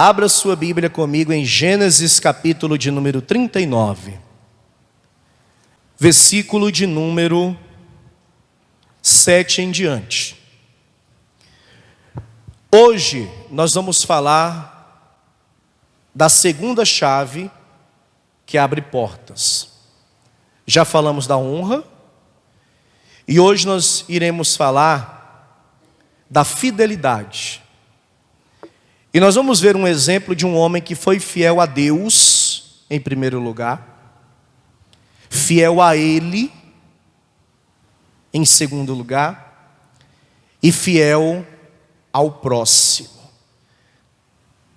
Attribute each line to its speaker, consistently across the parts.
Speaker 1: Abra sua Bíblia comigo em Gênesis capítulo de número 39, versículo de número 7 em diante. Hoje nós vamos falar da segunda chave que abre portas. Já falamos da honra e hoje nós iremos falar da fidelidade. E nós vamos ver um exemplo de um homem que foi fiel a Deus, em primeiro lugar, fiel a Ele, em segundo lugar, e fiel ao próximo.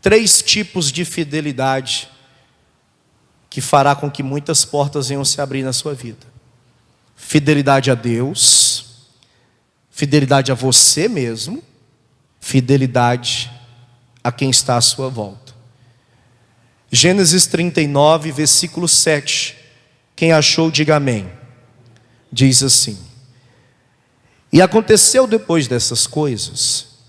Speaker 1: 3 tipos de fidelidade que fará com que muitas portas venham se abrir na sua vida. Fidelidade a Deus, fidelidade a você mesmo, fidelidade a quem está à sua volta. Gênesis 39, versículo 7. Quem achou, diga amém. Diz assim: E aconteceu depois dessas coisas,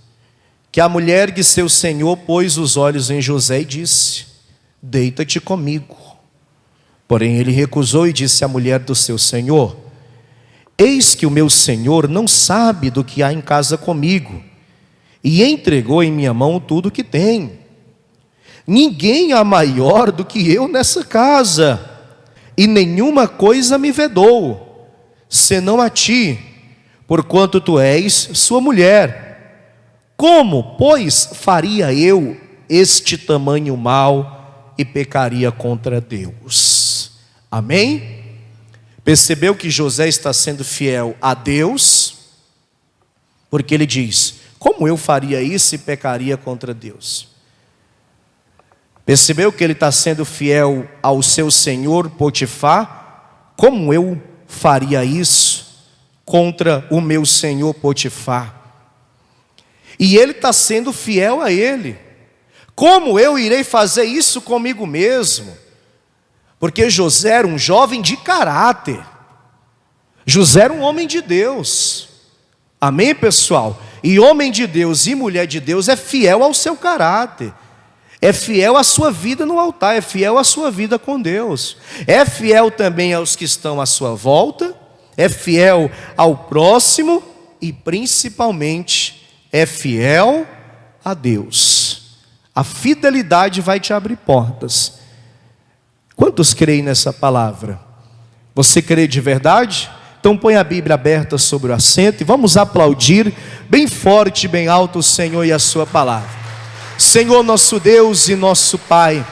Speaker 1: que a mulher de seu senhor pôs os olhos em José e disse: Deita-te comigo. Porém ele recusou e disse à mulher do seu senhor: Eis que o meu senhor não sabe do que há em casa comigo, e entregou em minha mão tudo o que tem. Ninguém há maior do que eu nessa casa, e nenhuma coisa me vedou, senão a ti, porquanto tu és sua mulher. Como, pois, faria eu este tamanho mal e pecaria contra Deus? Amém? Percebeu que José está sendo fiel a Deus, porque ele diz: como eu faria isso e pecaria contra Deus? Percebeu que ele está sendo fiel ao seu senhor Potifar? Como eu faria isso contra o meu senhor Potifar? E ele está sendo fiel a ele. Como eu irei fazer isso comigo mesmo? Porque José era um jovem de caráter. José era um homem de Deus. Amém, pessoal? E homem de Deus e mulher de Deus é fiel ao seu caráter, é fiel à sua vida no altar, é fiel à sua vida com Deus, é fiel também aos que estão à sua volta, é fiel ao próximo e principalmente é fiel a Deus. A fidelidade vai te abrir portas. Quantos creem nessa palavra? Você crê de verdade? Então põe a Bíblia aberta sobre o assento e vamos aplaudir bem forte, bem alto o Senhor e a sua palavra. Senhor nosso Deus e nosso Pai,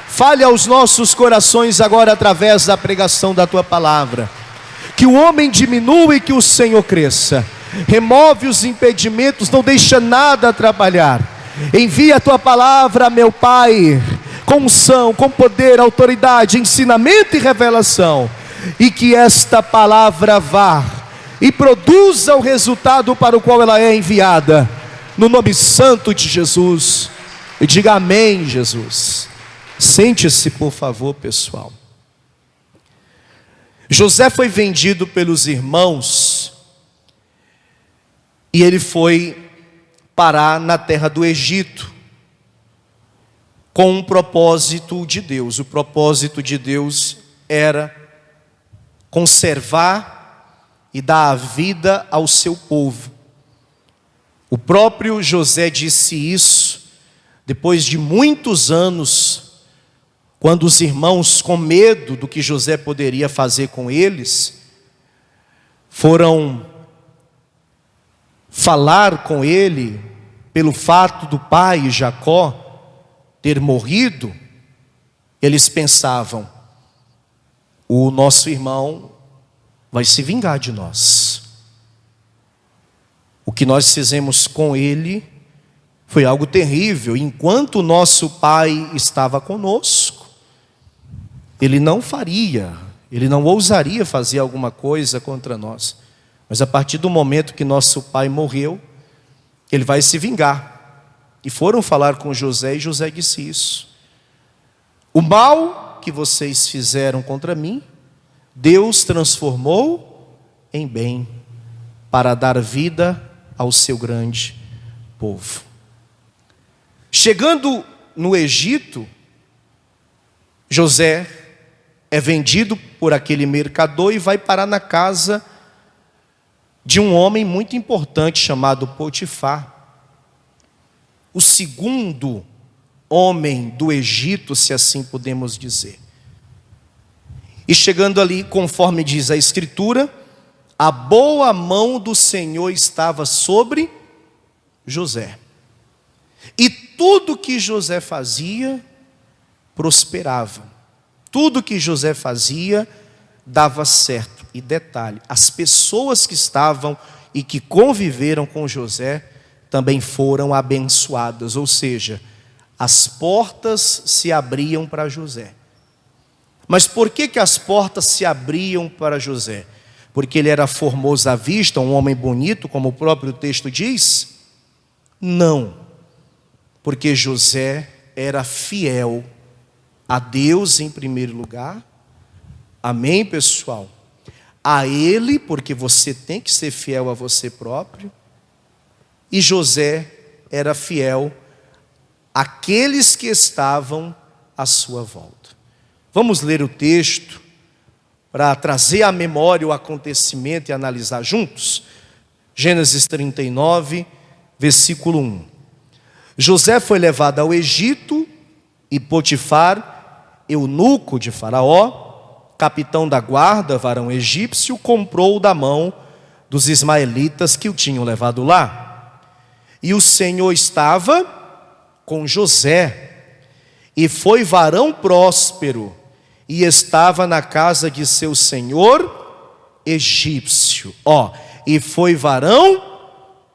Speaker 1: fale aos nossos corações agora através da pregação da tua palavra. Que o homem diminua e que o Senhor cresça. Remove os impedimentos, não deixa nada atrapalhar. Envia a tua palavra, meu Pai, com unção, com poder, autoridade, ensinamento e revelação. E que esta palavra vá e produza o resultado para o qual ela é enviada, no nome santo de Jesus. E diga amém, Jesus. Sente-se, por favor, pessoal. José foi vendido pelos irmãos e ele foi parar na terra do Egito com um propósito de Deus. O propósito de Deus era conservar e dar a vida ao seu povo. O próprio José disse isso depois de muitos anos, quando os irmãos, com medo do que José poderia fazer com eles, foram falar com ele pelo fato do pai Jacó ter morrido. Eles pensavam: o nosso irmão vai se vingar de nós. O que nós fizemos com ele foi algo terrível. Enquanto o nosso pai estava conosco, ele não faria, ele não ousaria fazer alguma coisa contra nós. Mas a partir do momento que nosso pai morreu, ele vai se vingar. E foram falar com José e José disse isso: o mal que vocês fizeram contra mim, Deus transformou em bem, para dar vida ao seu grande povo. Chegando no Egito, José é vendido por aquele mercador e vai parar na casa de um homem muito importante chamado Potifar. O segundo homem do Egito, se assim podemos dizer. E chegando ali, conforme diz a Escritura, a boa mão do Senhor estava sobre José. E tudo que José fazia, prosperava. Tudo que José fazia, dava certo. E detalhe, as pessoas que estavam e que conviveram com José, também foram abençoadas. Ou seja, as portas se abriam para José. Mas por que as portas se abriam para José? Porque ele era formoso à vista, um homem bonito, como o próprio texto diz? Não, porque José era fiel a Deus em primeiro lugar. Amém, pessoal? A ele, porque você tem que ser fiel a você próprio. E José era fiel àqueles que estavam à sua volta. Vamos ler o texto para trazer à memória o acontecimento e analisar juntos? Gênesis 39, versículo 1. José foi levado ao Egito e Potifar, eunuco de Faraó, capitão da guarda, varão egípcio, comprou-o da mão dos ismaelitas que o tinham levado lá. E o Senhor estava com José, e foi varão próspero, e estava na casa de seu senhor egípcio. E foi varão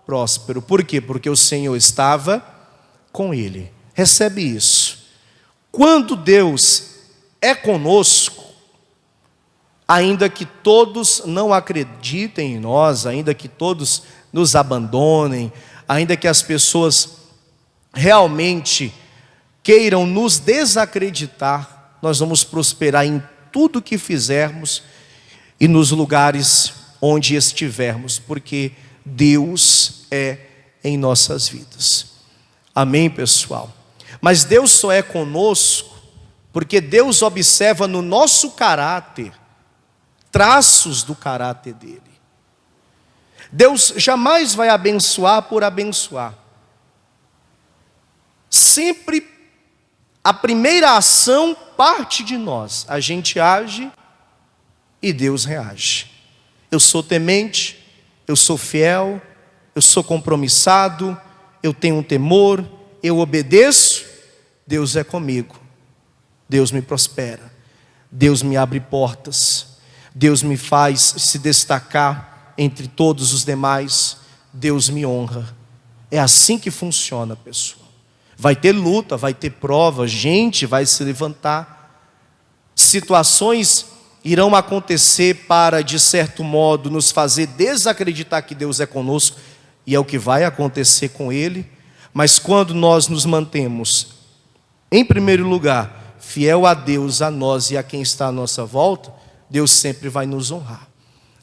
Speaker 1: próspero. Por quê? Porque o Senhor estava com ele. Recebe isso. Quando Deus é conosco, ainda que todos não acreditem em nós, ainda que todos nos abandonem, ainda que as pessoas realmente queiram nos desacreditar, nós vamos prosperar em tudo que fizermos e nos lugares onde estivermos, porque Deus é em nossas vidas. Amém, pessoal? Mas Deus só é conosco porque Deus observa no nosso caráter traços do caráter dele. Deus jamais vai abençoar por abençoar. Sempre a primeira ação parte de nós. A gente age e Deus reage. Eu sou temente, eu sou fiel, eu sou compromissado, eu tenho um temor, eu obedeço, Deus é comigo. Deus me prospera, Deus me abre portas, Deus me faz se destacar entre todos os demais, Deus me honra. É assim que funciona, pessoal. Vai ter luta, vai ter prova, gente vai se levantar, situações irão acontecer para, de certo modo, nos fazer desacreditar que Deus é conosco, e é o que vai acontecer com Ele. Mas quando nós nos mantemos, em primeiro lugar, fiel a Deus, a nós e a quem está à nossa volta, Deus sempre vai nos honrar.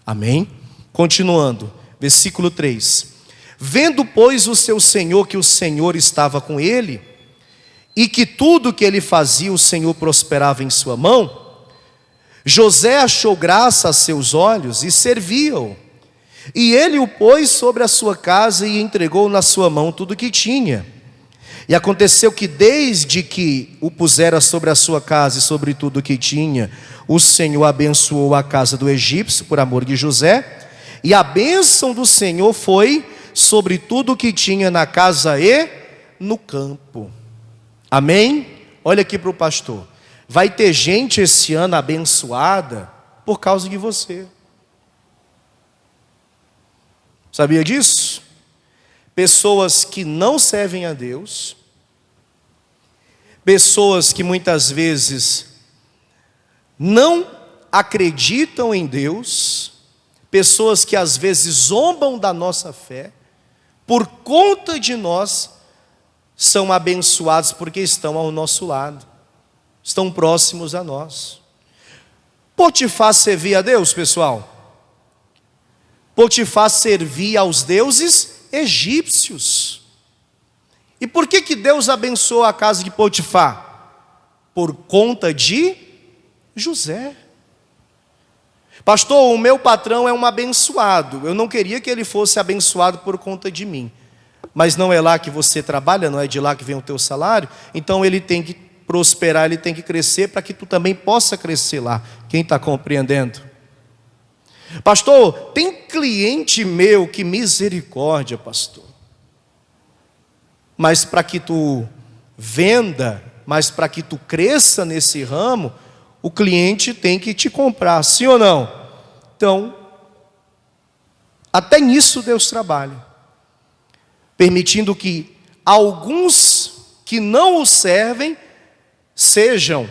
Speaker 1: Amém? Continuando, versículo 3. Vendo, pois, o seu senhor que o Senhor estava com ele, e que tudo que ele fazia o Senhor prosperava em sua mão, José achou graça a seus olhos e servia-o. E ele o pôs sobre a sua casa e entregou na sua mão tudo o que tinha. E aconteceu que desde que o pusera sobre a sua casa e sobre tudo o que tinha, o Senhor abençoou a casa do egípcio por amor de José, e a bênção do Senhor foi sobre tudo o que tinha na casa e no campo. Amém? Olha aqui para o pastor. Vai ter gente esse ano abençoada por causa de você. Sabia disso? Pessoas que não servem a Deus, pessoas que muitas vezes não acreditam em Deus, pessoas que às vezes zombam da nossa fé, por conta de nós, são abençoados porque estão ao nosso lado, estão próximos a nós. Potifar servia a Deus, pessoal. Potifar servia aos deuses egípcios. E por que Deus abençoou a casa de Potifar? Por conta de José. Pastor, o meu patrão é um abençoado. Eu não queria que ele fosse abençoado por conta de mim. Mas não é lá que você trabalha, não é de lá que vem o teu salário? Então ele tem que prosperar, ele tem que crescer para que tu também possa crescer lá. Quem está compreendendo? Pastor, tem cliente meu que misericórdia, pastor. Mas para que tu venda, mas para que tu cresça nesse ramo, o cliente tem que te comprar, sim ou não? Então, até nisso Deus trabalha, permitindo que alguns que não o servem sejam,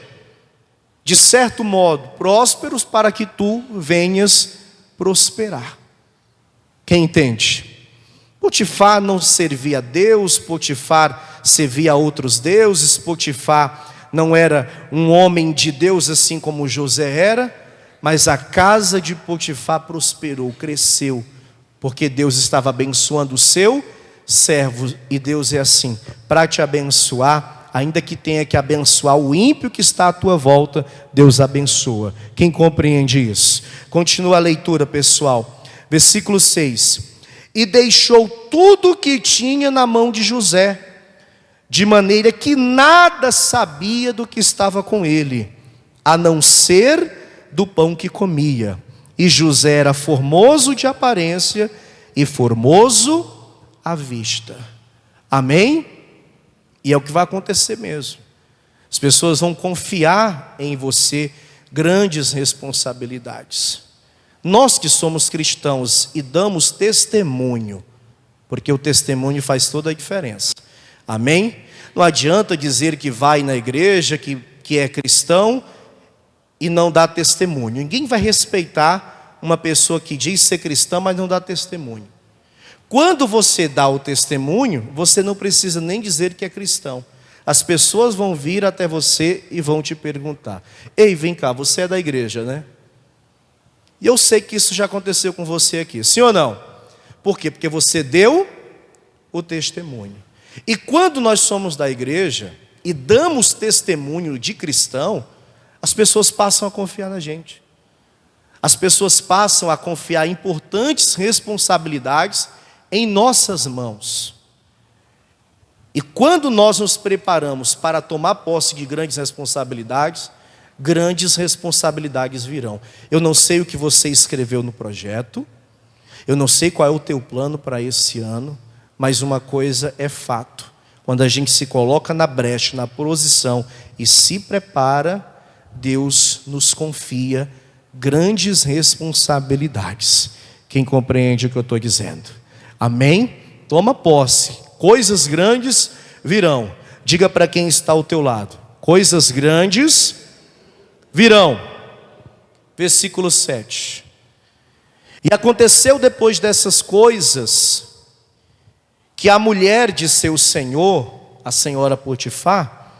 Speaker 1: de certo modo, prósperos para que tu venhas prosperar. Quem entende? Potifar não servia a Deus, Potifar servia a outros deuses, Potifar não era um homem de Deus assim como José era, mas a casa de Potifar prosperou, cresceu, porque Deus estava abençoando o seu servo, e Deus é assim, para te abençoar, ainda que tenha que abençoar o ímpio que está à tua volta, Deus abençoa. Quem compreende isso? Continua a leitura, pessoal. Versículo 6. E deixou tudo o que tinha na mão de José, de maneira que nada sabia do que estava com ele, a não ser do pão que comia. E José era formoso de aparência e formoso à vista. Amém? E é o que vai acontecer mesmo. As pessoas vão confiar em você grandes responsabilidades. Nós que somos cristãos e damos testemunho, porque o testemunho faz toda a diferença. Amém? Não adianta dizer que vai na igreja, que é cristão e não dá testemunho. Ninguém vai respeitar uma pessoa que diz ser cristã, mas não dá testemunho. Quando você dá o testemunho, você não precisa nem dizer que é cristão. As pessoas vão vir até você e vão te perguntar: ei, vem cá, você é da igreja, né? E eu sei que isso já aconteceu com você aqui, sim ou não? Por quê? Porque você deu o testemunho. E quando nós somos da igreja e damos testemunho de cristão, as pessoas passam a confiar na gente. As pessoas passam a confiar importantes responsabilidades em nossas mãos. E quando nós nos preparamos para tomar posse de grandes responsabilidades virão. Eu não sei o que você escreveu no projeto, eu não sei qual é o teu plano para esse ano, mas uma coisa é fato: quando a gente se coloca na brecha, na posição e se prepara, Deus nos confia grandes responsabilidades. Quem compreende o que eu estou dizendo? Amém? Toma posse, coisas grandes virão. Diga para quem está ao teu lado: coisas grandes virão. Versículo 7. E aconteceu depois dessas coisas, que a mulher de seu senhor, a senhora Potifar,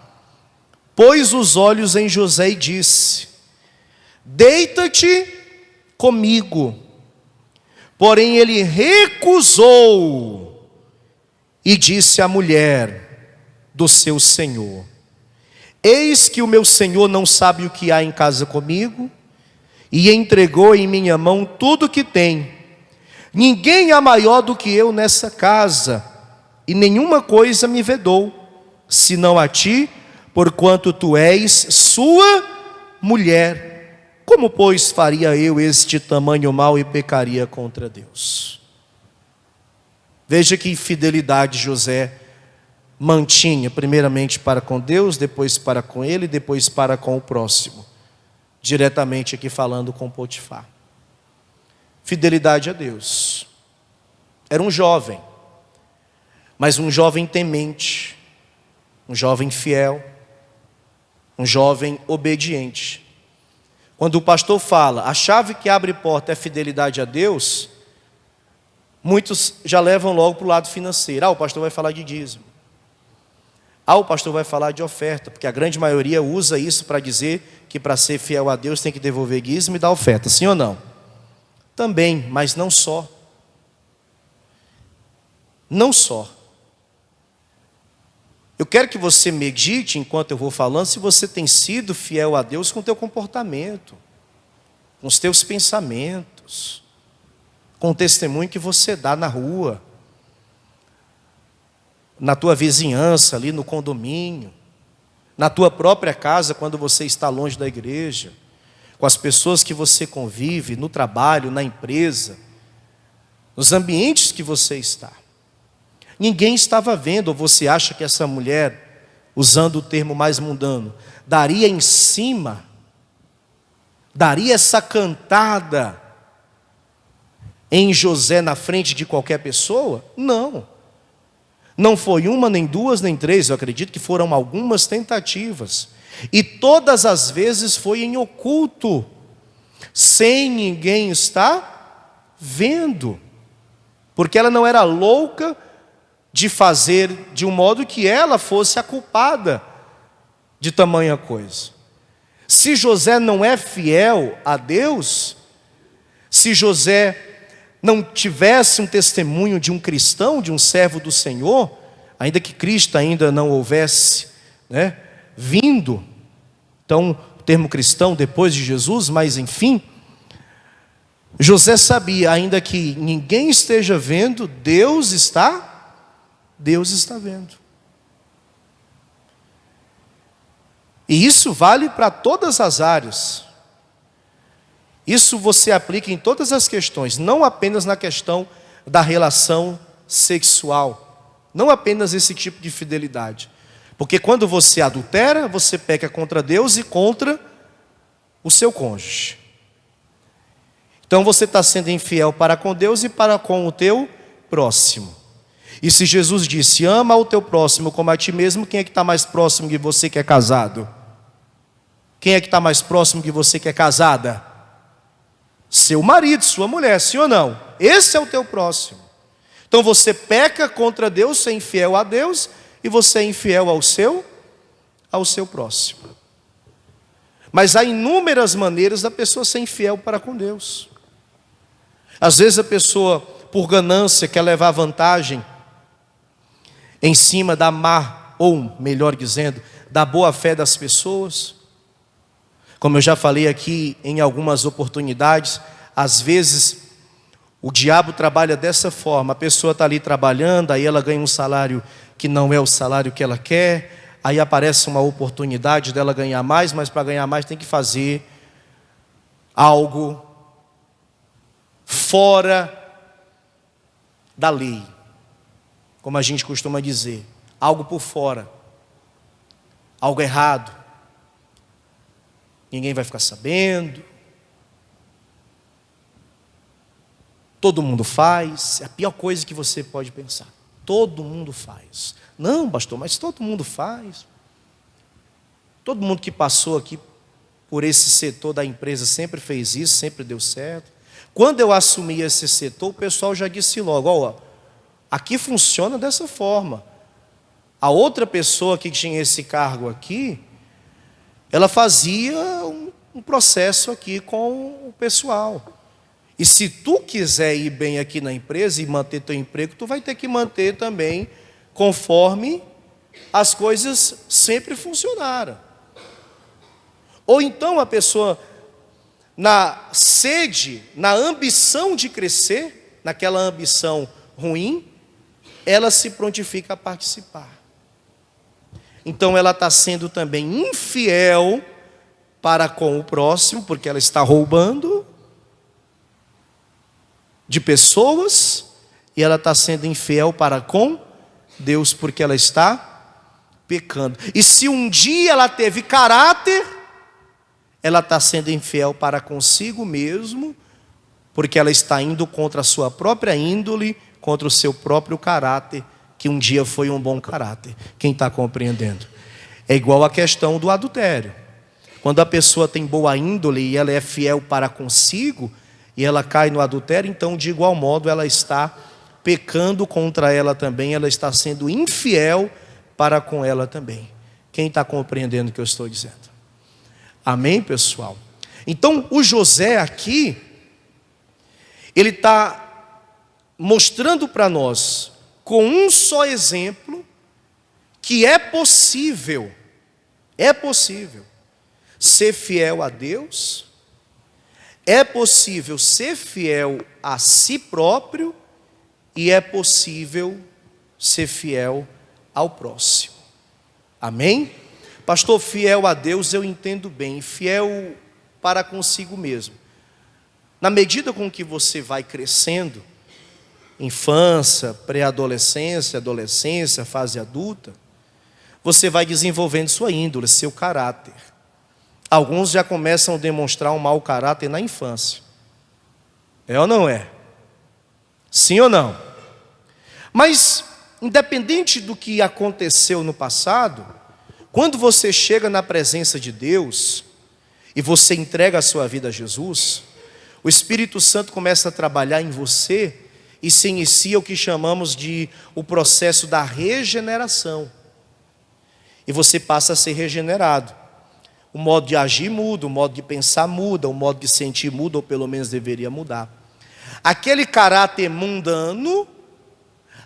Speaker 1: pôs os olhos em José e disse: deita-te comigo. Porém ele recusou e disse à mulher do seu senhor: eis que o meu senhor não sabe o que há em casa comigo, e entregou em minha mão tudo o que tem. Ninguém há maior do que eu nessa casa, e nenhuma coisa me vedou, senão a ti, porquanto tu és sua mulher. Como, pois, faria eu este tamanho mal e pecaria contra Deus? Veja que fidelidade José mantinha, primeiramente para com Deus, depois para com ele, depois para com o próximo. Diretamente aqui falando com Potifar. Fidelidade a Deus. Era um jovem, mas um jovem temente, um jovem fiel, um jovem obediente. Quando o pastor fala, a chave que abre porta é fidelidade a Deus, muitos já levam logo para o lado financeiro. O pastor vai falar de dízimo. O pastor vai falar de oferta, porque a grande maioria usa isso para dizer que para ser fiel a Deus tem que devolver dízimo e dar oferta, sim ou não? Também, mas não só. Não só. Eu quero que você medite, enquanto eu vou falando, se você tem sido fiel a Deus com o teu comportamento, com os teus pensamentos, com o testemunho que você dá na rua, na tua vizinhança, ali no condomínio, na tua própria casa, quando você está longe da igreja, com as pessoas que você convive, no trabalho, na empresa, nos ambientes que você está. Ninguém estava vendo, ou você acha que essa mulher, usando o termo mais mundano, daria em cima, daria essa cantada em José na frente de qualquer pessoa? Não. Não foi uma, nem duas, nem três, eu acredito que foram algumas tentativas. E todas as vezes foi em oculto, sem ninguém estar vendo. Porque ela não era louca de fazer de um modo que ela fosse a culpada de tamanha coisa. Se José não é fiel a Deus, se José não tivesse um testemunho de um cristão, de um servo do Senhor, ainda que Cristo ainda não houvesse vindo, então o termo cristão depois de Jesus, mas enfim, José sabia, ainda que ninguém esteja vendo, Deus está vendo. E isso vale para todas as áreas. Isso você aplica em todas as questões, não apenas na questão da relação sexual, não apenas esse tipo de fidelidade. Porque quando você adultera, você peca contra Deus e contra o seu cônjuge. Então você está sendo infiel para com Deus e para com o teu próximo. E se Jesus disse, ama o teu próximo como a ti mesmo, quem é que está mais próximo de você que é casado? Quem é que está mais próximo de você que é casada? Seu marido, sua mulher, sim ou não? Esse é o teu próximo. Então você peca contra Deus, você é infiel a Deus, e você é infiel ao seu próximo. Mas há inúmeras maneiras da pessoa ser infiel para com Deus. Às vezes a pessoa, por ganância, quer levar vantagem em cima da má, ou melhor dizendo, da boa fé das pessoas. Como eu já falei aqui em algumas oportunidades, às vezes o diabo trabalha dessa forma. A pessoa está ali trabalhando, aí ela ganha um salário que não é o salário que ela quer, aí aparece uma oportunidade dela ganhar mais, mas para ganhar mais tem que fazer algo fora da lei, como a gente costuma dizer, algo por fora, algo errado. Ninguém vai ficar sabendo. Todo mundo faz. É a pior coisa que você pode pensar. Todo mundo faz. Não, pastor, mas todo mundo faz. Todo mundo que passou aqui por esse setor da empresa sempre fez isso, sempre deu certo. Quando eu assumi esse setor, o pessoal já disse logo, ó, aqui funciona dessa forma. A outra pessoa que tinha esse cargo aqui, ela fazia um processo aqui com o pessoal. E se tu quiser ir bem aqui na empresa e manter teu emprego, tu vai ter que manter também conforme as coisas sempre funcionaram. Ou então a pessoa, na sede, na ambição de crescer, naquela ambição ruim, ela se prontifica a participar. Então ela está sendo também infiel para com o próximo, porque ela está roubando de pessoas, e ela está sendo infiel para com Deus, porque ela está pecando. E se um dia ela teve caráter, ela está sendo infiel para consigo mesmo, porque ela está indo contra a sua própria índole, contra o seu próprio caráter, que um dia foi um bom caráter. Quem está compreendendo? É igual a questão do adultério. Quando a pessoa tem boa índole e ela é fiel para consigo, e ela cai no adultério, então de igual modo ela está pecando contra ela também, ela está sendo infiel para com ela também. Quem está compreendendo o que eu estou dizendo? Amém, pessoal? Então o José aqui, ele está mostrando para nós, com um só exemplo, que é possível ser fiel a Deus, é possível ser fiel a si próprio e é possível ser fiel ao próximo. Amém? Pastor, fiel a Deus eu entendo bem, fiel para consigo mesmo. Na medida com que você vai crescendo, infância, pré-adolescência, adolescência, fase adulta, você vai desenvolvendo sua índole, seu caráter. Alguns já começam a demonstrar um mau caráter na infância. É ou não é? Sim ou não? Mas, independente do que aconteceu no passado, quando você chega na presença de Deus e você entrega a sua vida a Jesus, o Espírito Santo começa a trabalhar em você e se inicia o que chamamos de o processo da regeneração. E você passa a ser regenerado. O modo de agir muda, o modo de pensar muda, o modo de sentir muda, ou pelo menos deveria mudar. Aquele caráter mundano,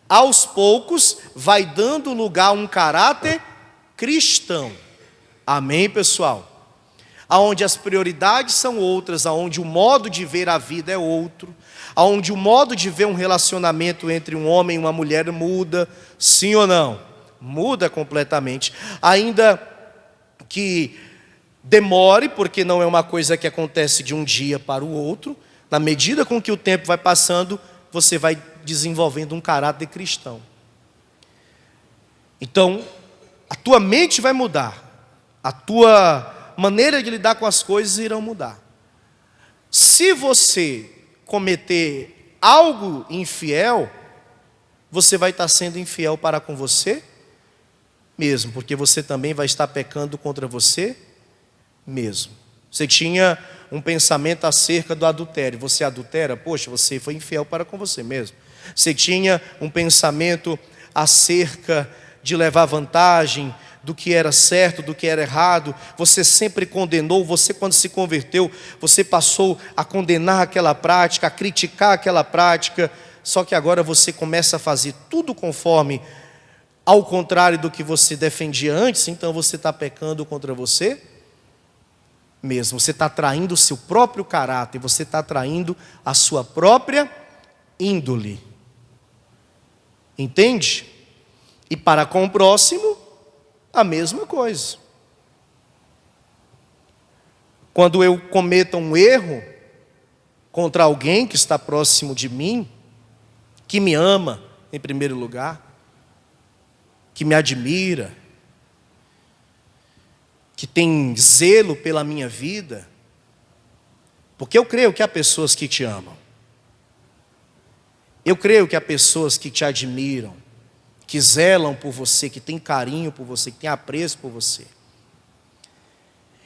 Speaker 1: aos poucos, vai dando lugar a um caráter cristão. Amém, pessoal? Aonde as prioridades são outras, aonde o modo de ver a vida é outro, aonde o modo de ver um relacionamento entre um homem e uma mulher muda, sim ou não? Muda completamente. Ainda que demore, porque não é uma coisa que acontece de um dia para o outro, na medida com que o tempo vai passando, você vai desenvolvendo um caráter cristão. Então, a tua mente vai mudar, a tua maneira de lidar com as coisas irão mudar. Se você cometer algo infiel, você vai estar sendo infiel para com você mesmo, porque você também vai estar pecando contra você mesmo. Você tinha um pensamento acerca do adultério, você adultera, poxa, você foi infiel para com você mesmo. Você tinha um pensamento acerca de levar vantagem do que era certo, do que era errado, você sempre condenou, você quando se converteu, você passou a condenar aquela prática, a criticar aquela prática, só que agora você começa a fazer tudo conforme ao contrário do que você defendia antes, então você está pecando contra você mesmo. Você está traindo o seu próprio caráter, você está traindo a sua própria índole. Entende? E para com o próximo, a mesma coisa. Quando eu cometo um erro contra alguém que está próximo de mim, que me ama em primeiro lugar, que me admira, que tem zelo pela minha vida, porque eu creio que há pessoas que te amam, eu creio que há pessoas que te admiram, que zelam por você, que têm carinho por você, que têm apreço por você,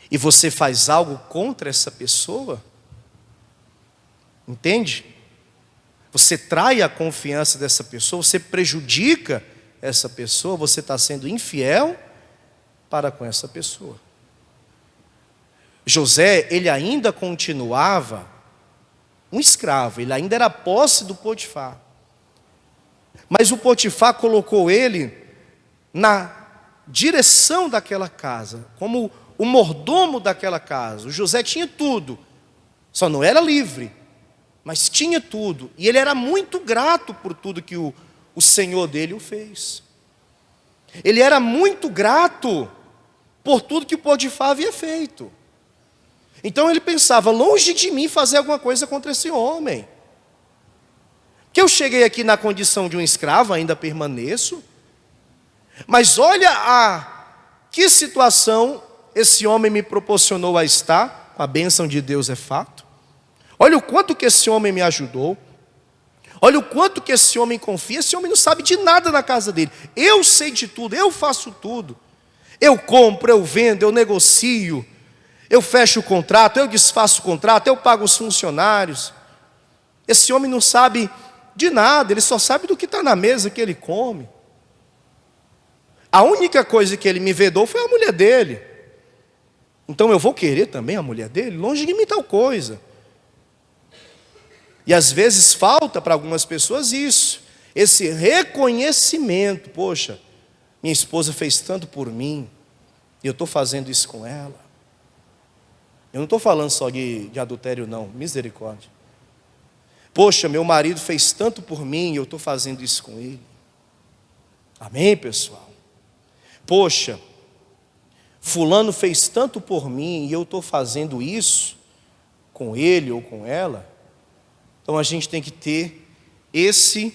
Speaker 1: e você faz algo contra essa pessoa, entende? Você trai a confiança dessa pessoa, você prejudica essa pessoa, você está sendo infiel para com essa pessoa. José, ele ainda continuava um escravo, ele ainda era posse do Potifar. Mas o Potifar colocou ele na direção daquela casa, como o mordomo daquela casa. O José tinha tudo, só não era livre, mas tinha tudo. E ele era muito grato por tudo que o Senhor dele o fez. Ele era muito grato por tudo que o Potifar havia feito. Então ele pensava, longe de mim fazer alguma coisa contra esse homem. Que eu cheguei aqui na condição de um escravo, ainda permaneço. Mas olha que situação esse homem me proporcionou a estar, com a bênção de Deus é fato. Olha o quanto que esse homem me ajudou. Olha o quanto que esse homem confia. Esse homem não sabe de nada na casa dele. Eu sei de tudo, eu faço tudo. Eu compro, eu vendo, eu negocio. Eu fecho o contrato, eu desfaço o contrato, eu pago os funcionários. Esse homem não sabe de nada, ele só sabe do que está na mesa que ele come. A única coisa que ele me vedou foi a mulher dele. Então eu vou querer também a mulher dele? Longe de mim tal coisa. E às vezes falta para algumas pessoas isso, esse reconhecimento. Poxa, Minha esposa fez tanto por mim, e eu estou fazendo isso com ela. Eu não estou falando só de adultério não, misericórdia. Poxa, meu marido fez tanto por mim, e eu estou fazendo isso com ele. Amém, pessoal? Poxa, fulano fez tanto por mim, e eu estou fazendo isso com ele ou com ela. Então a gente tem que ter esse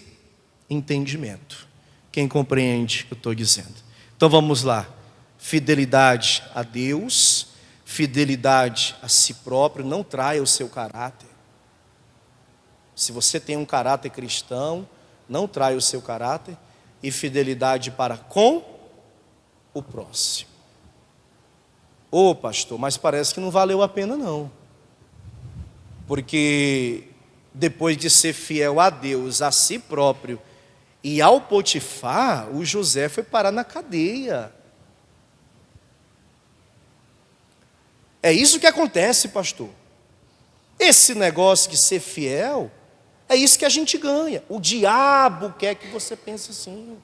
Speaker 1: entendimento. Quem compreende o que eu estou dizendo? Então vamos lá. Fidelidade a Deus, fidelidade a si próprio, não traia o seu caráter. Se você tem um caráter cristão, não traia o seu caráter. E fidelidade para com o próximo. Ô pastor, mas parece que não valeu a pena não. Porque depois de ser fiel a Deus, a si próprio e ao Potifar, o José foi parar na cadeia. É isso que acontece, pastor. Esse negócio de ser fiel, é isso que a gente ganha. O diabo quer que você pense assim.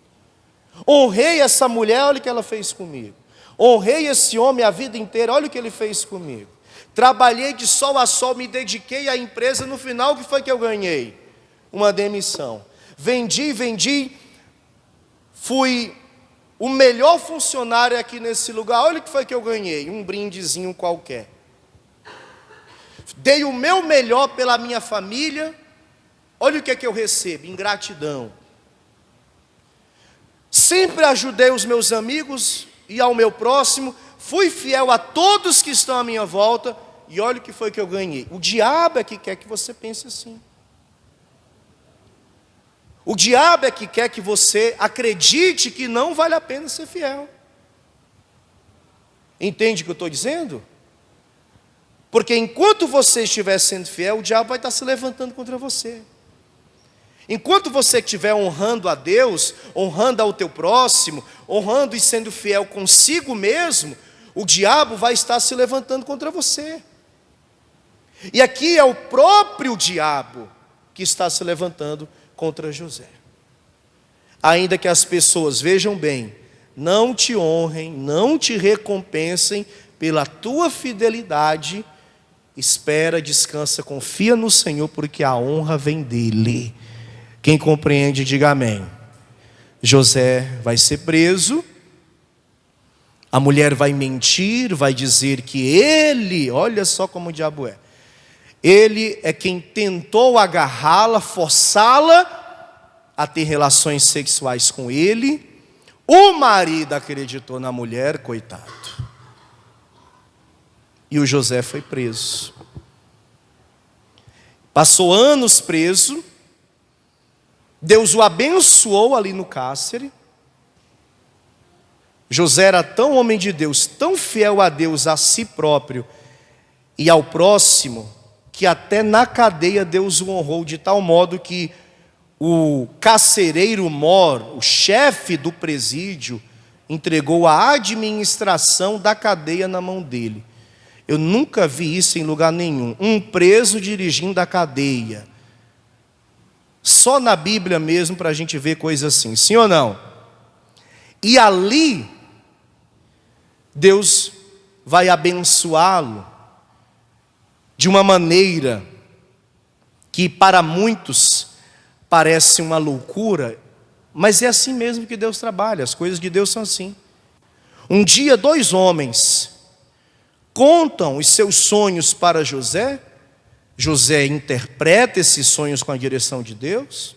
Speaker 1: Honrei essa mulher, olha o que ela fez comigo. Honrei esse homem a vida inteira, olha o que ele fez comigo. Trabalhei de sol a sol, me dediquei à empresa, no final o que foi que eu ganhei? Uma demissão. Vendi, fui o melhor funcionário aqui nesse lugar, olha o que foi que eu ganhei, um brindezinho qualquer. Dei o meu melhor pela minha família, olha o que é que eu recebo, ingratidão. Sempre ajudei os meus amigos e ao meu próximo, fui fiel a todos que estão à minha volta, e olha o que foi que eu ganhei. O diabo é que quer que você pense assim. O diabo é que quer que você acredite que não vale a pena ser fiel. Entende o que eu estou dizendo? Porque enquanto você estiver sendo fiel, o diabo vai estar se levantando contra você. Enquanto você estiver honrando a Deus, honrando ao teu próximo, honrando e sendo fiel consigo mesmo, o diabo vai estar se levantando contra você. E aqui é o próprio diabo que está se levantando contra José. Ainda que as pessoas, vejam bem, não te honrem, não te recompensem pela tua fidelidade, espera, descansa, confia no Senhor, porque a honra vem dele. Quem compreende, diga amém. José vai ser preso, a mulher vai mentir, vai dizer que ele, olha só como o diabo é, ele é quem tentou agarrá-la, forçá-la a ter relações sexuais com ele. O marido acreditou na mulher, coitado. E o José foi preso. Passou anos preso. Deus o abençoou ali no cárcere. José era tão homem de Deus, tão fiel a Deus, a si próprio e ao próximo, que até na cadeia Deus o honrou de tal modo que o carcereiro mor, o chefe do presídio, entregou a administração da cadeia na mão dele. Eu nunca vi isso em lugar nenhum. Um preso dirigindo a cadeia. Só na Bíblia mesmo para a gente ver coisas assim, sim ou não? E ali, Deus vai abençoá-lo de uma maneira que para muitos parece uma loucura, mas é assim mesmo que Deus trabalha, as coisas de Deus são assim. Um dia 2 homens contam os seus sonhos para José, José interpreta esses sonhos com a direção de Deus.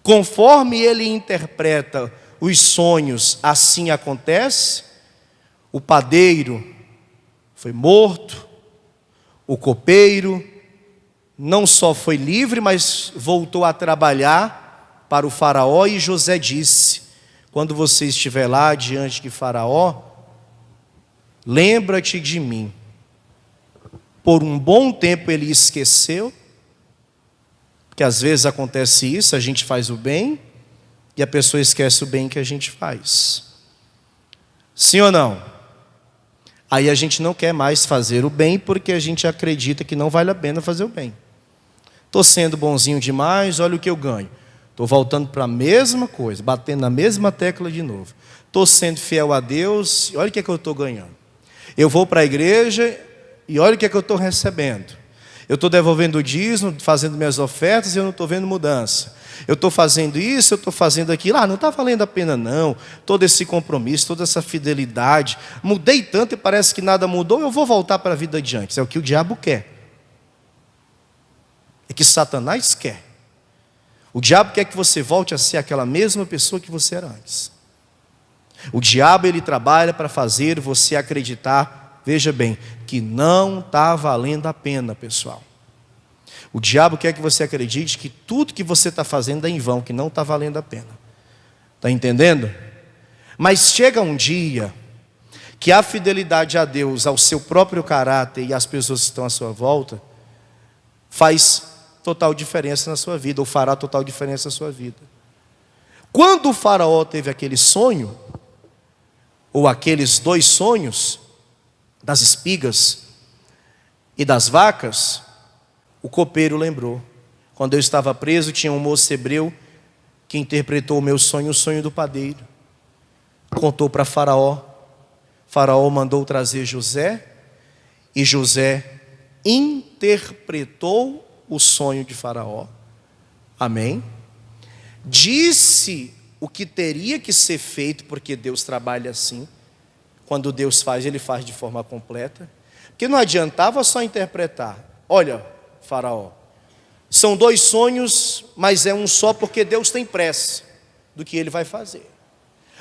Speaker 1: Conforme ele interpreta os sonhos, assim acontece. O padeiro foi morto, o copeiro não só foi livre, mas voltou a trabalhar para o faraó. E José disse: quando você estiver lá diante de faraó, lembra-te de mim. Por um bom tempo ele esqueceu, porque às vezes acontece isso, a gente faz o bem e a pessoa esquece o bem que a gente faz. Sim ou não? Aí a gente não quer mais fazer o bem porque a gente acredita que não vale a pena fazer o bem. Estou sendo bonzinho demais, olha o que eu ganho. Estou voltando para a mesma coisa, batendo na mesma tecla de novo. Estou sendo fiel a Deus e olha o que é que eu estou ganhando. Eu vou para a igreja e olha o que é que eu estou recebendo. Eu estou devolvendo o dízimo, fazendo minhas ofertas e eu não estou vendo mudança. Eu estou fazendo isso, eu estou fazendo aquilo. Não está valendo a pena não. Todo esse compromisso, toda essa fidelidade. Mudei tanto e parece que nada mudou, eu vou voltar para a vida de antes. É o que o diabo quer. É que Satanás quer. O diabo quer que você volte a ser aquela mesma pessoa que você era antes. O diabo, ele trabalha para fazer você acreditar, veja bem, que não está valendo a pena, pessoal. O diabo quer que você acredite que tudo que você está fazendo é em vão, que não está valendo a pena. Está entendendo? Mas chega um dia que a fidelidade a Deus, ao seu próprio caráter e às pessoas que estão à sua volta, faz total diferença na sua vida, ou fará total diferença na sua vida. Quando o faraó teve aquele sonho, ou aqueles 2 sonhos, das espigas e das vacas, o copeiro lembrou. Quando eu estava preso, tinha um moço hebreu que interpretou o meu sonho, o sonho do padeiro. Contou para Faraó. Faraó mandou trazer José, e José interpretou o sonho de Faraó. Amém? Disse o que teria que ser feito, porque Deus trabalha assim. Quando Deus faz, Ele faz de forma completa. Porque não adiantava só interpretar. Olha, Faraó, são 2 sonhos, mas é um só, porque Deus tem pressa do que Ele vai fazer.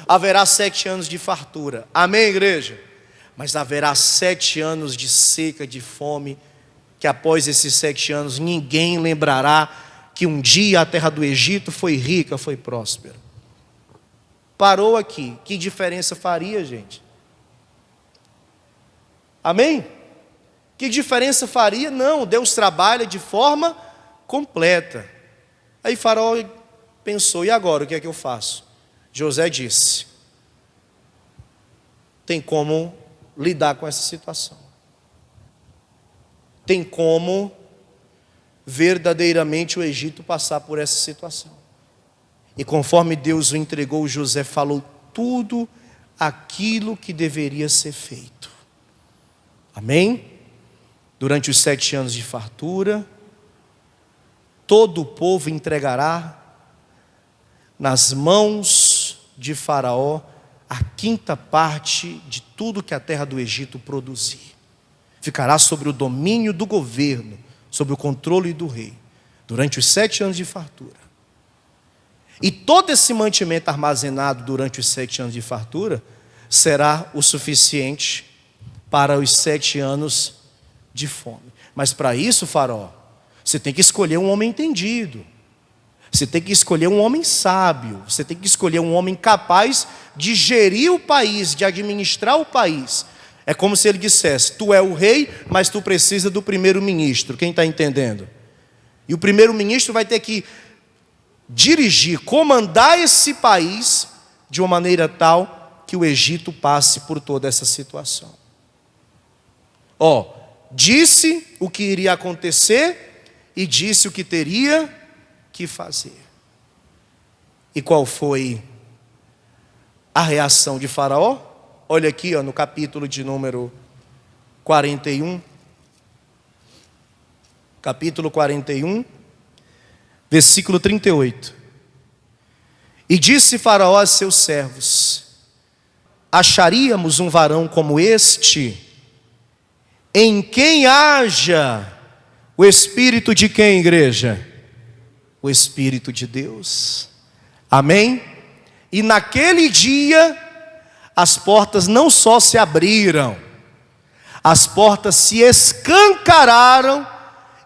Speaker 1: Haverá 7 anos de fartura. Amém, igreja? Mas haverá 7 anos de seca, de fome, que após esses 7 anos ninguém lembrará que um dia a terra do Egito foi rica, foi próspera. Parou aqui. Que diferença faria, gente? Amém? Que diferença faria? Não, Deus trabalha de forma completa. Aí Faraó pensou, e agora o que é que eu faço? José disse, tem como lidar com essa situação. Tem como verdadeiramente o Egito passar por essa situação. E conforme Deus o entregou, José falou tudo aquilo que deveria ser feito. Amém? Durante os 7 anos de fartura, todo o povo entregará nas mãos de Faraó a 5ª parte de tudo que a terra do Egito produzir. Ficará sobre o domínio do governo, sob o controle do rei, durante os 7 anos de fartura. E todo esse mantimento armazenado durante os 7 anos de fartura será o suficiente para os 7 anos de fome. Mas para isso, Faraó, você tem que escolher um homem entendido. Você tem que escolher um homem sábio. Você tem que escolher um homem capaz de gerir o país, de administrar o país. É como se ele dissesse, tu é o rei, mas tu precisa do primeiro-ministro. Quem está entendendo? E o primeiro-ministro vai ter que dirigir, comandar esse país de uma maneira tal que o Egito passe por toda essa situação. Disse o que iria acontecer e disse o que teria que fazer. E qual foi a reação de Faraó? Olha aqui, no capítulo de número 41. Capítulo 41, versículo 38. E disse Faraó a seus servos: acharíamos um varão como este, em quem haja o Espírito de quem, igreja? O Espírito de Deus. Amém? E naquele dia, as portas não só se abriram, as portas se escancararam,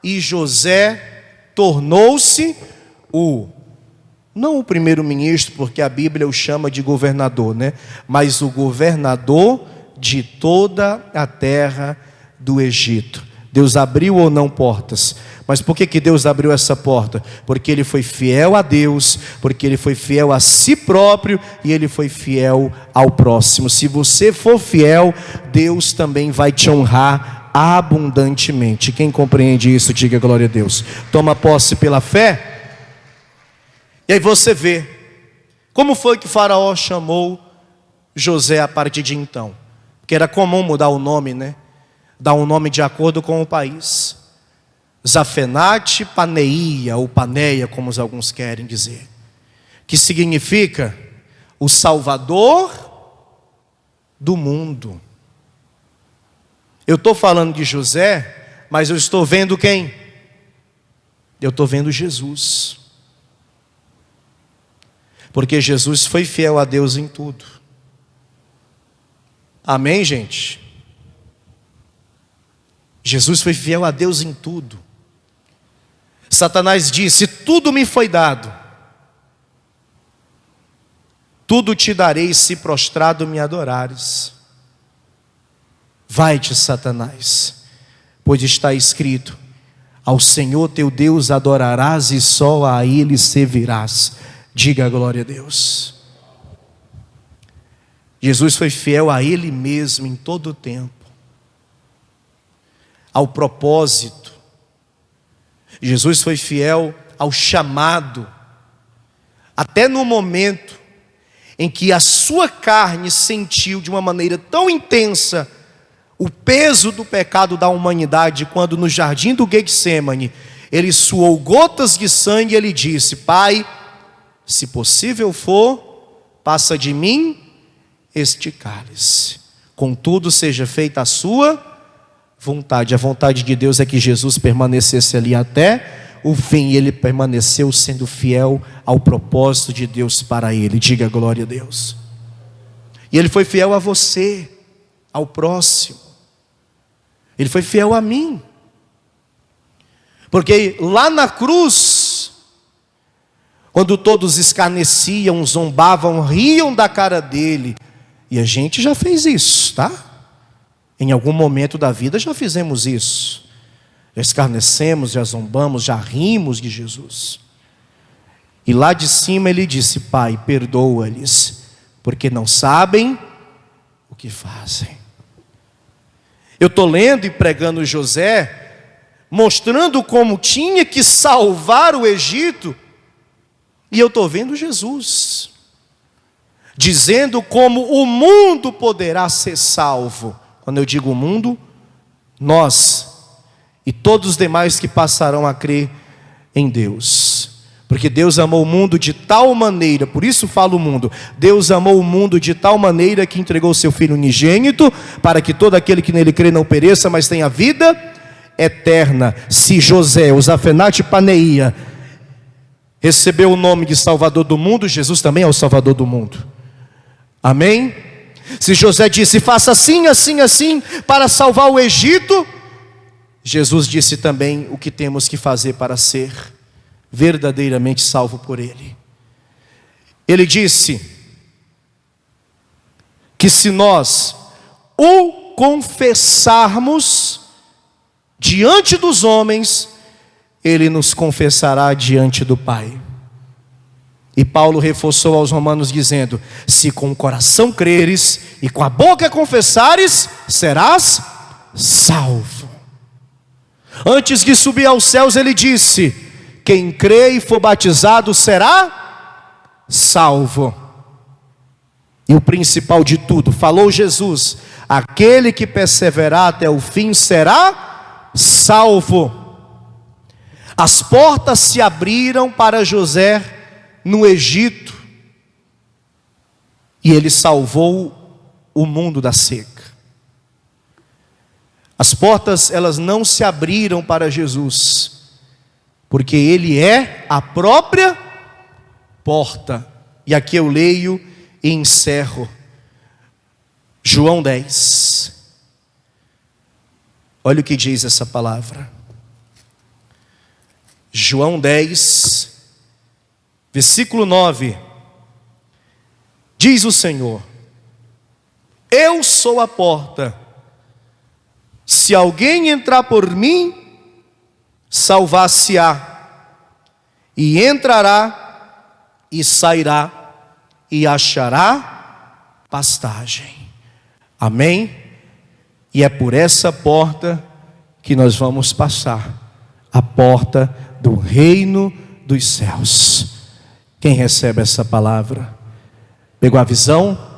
Speaker 1: e José tornou-se não o primeiro-ministro, porque a Bíblia o chama de governador, né? Mas o governador de toda a terra do Egito. Deus abriu ou não portas? Mas por que Deus abriu essa porta? Porque Ele foi fiel a Deus, porque Ele foi fiel a si próprio e Ele foi fiel ao próximo. Se você for fiel, Deus também vai te honrar abundantemente. Quem compreende isso, diga glória a Deus. Toma posse pela fé. E aí você vê como foi que Faraó chamou José a partir de então. Porque era comum mudar o nome, né? Dar um nome de acordo com o país. Zafenate Paneia, ou Paneia, como alguns querem dizer. Que significa o Salvador do mundo. Eu estou falando de José, mas eu estou vendo quem? Eu estou vendo Jesus. Porque Jesus foi fiel a Deus em tudo. Amém, gente? Jesus foi fiel a Deus em tudo. Satanás disse: tudo me foi dado, tudo te darei se prostrado me adorares. Vai-te, Satanás, pois está escrito: ao Senhor teu Deus adorarás e só a Ele servirás. Diga glória a Deus. Jesus foi fiel a Ele mesmo em todo o tempo, ao propósito. Jesus foi fiel ao chamado, até no momento em que a sua carne sentiu de uma maneira tão intensa o peso do pecado da humanidade, quando no jardim do Getsêmani ele suou gotas de sangue e ele disse: Pai, se possível for, passa de mim este cálice, contudo seja feita a sua vontade. A vontade de Deus é que Jesus permanecesse ali até o fim, e ele permaneceu sendo fiel ao propósito de Deus para ele. Diga glória a Deus. E ele foi fiel a você, ao próximo. Ele foi fiel a mim. Porque lá na cruz, quando todos escarneciam, zombavam, riam da cara dele, e a gente já fez isso, tá? Em algum momento da vida já fizemos isso. Já escarnecemos, já zombamos, já rimos de Jesus. E lá de cima ele disse: Pai, perdoa-lhes, porque não sabem o que fazem. Eu estou lendo e pregando José, mostrando como tinha que salvar o Egito, e eu estou vendo Jesus, dizendo como o mundo poderá ser salvo. Quando eu digo o mundo, nós e todos os demais que passarão a crer em Deus. Porque Deus amou o mundo de tal maneira, por isso falo o mundo, Deus amou o mundo de tal maneira que entregou o seu Filho unigênito, para que todo aquele que nele crê não pereça, mas tenha vida eterna. Se José, o Zafenate Paneia, recebeu o nome de Salvador do mundo, Jesus também é o Salvador do mundo. Amém? Se José disse: faça assim, assim, assim, para salvar o Egito, Jesus disse também o que temos que fazer para ser verdadeiramente salvo por Ele. Ele disse que se nós o confessarmos diante dos homens, Ele nos confessará diante do Pai. E Paulo reforçou aos romanos dizendo: se com o coração creres e com a boca confessares, serás salvo. Antes de subir aos céus ele disse: quem crê e for batizado será salvo. E o principal de tudo, falou Jesus: aquele que perseverar até o fim será salvo. As portas se abriram para José no Egito, e ele salvou o mundo da seca. As portas, elas não se abriram para Jesus, porque Ele é a própria porta. E aqui eu leio e encerro. João 10. Olha o que diz essa palavra. João 10, versículo 9. Diz o Senhor: eu sou a porta. Se alguém entrar por mim, salvar-se-á, e entrará e sairá, e achará pastagem. Amém? E é por essa porta que nós vamos passar, a porta do reino dos céus. Quem recebe essa palavra? Pegou a visão?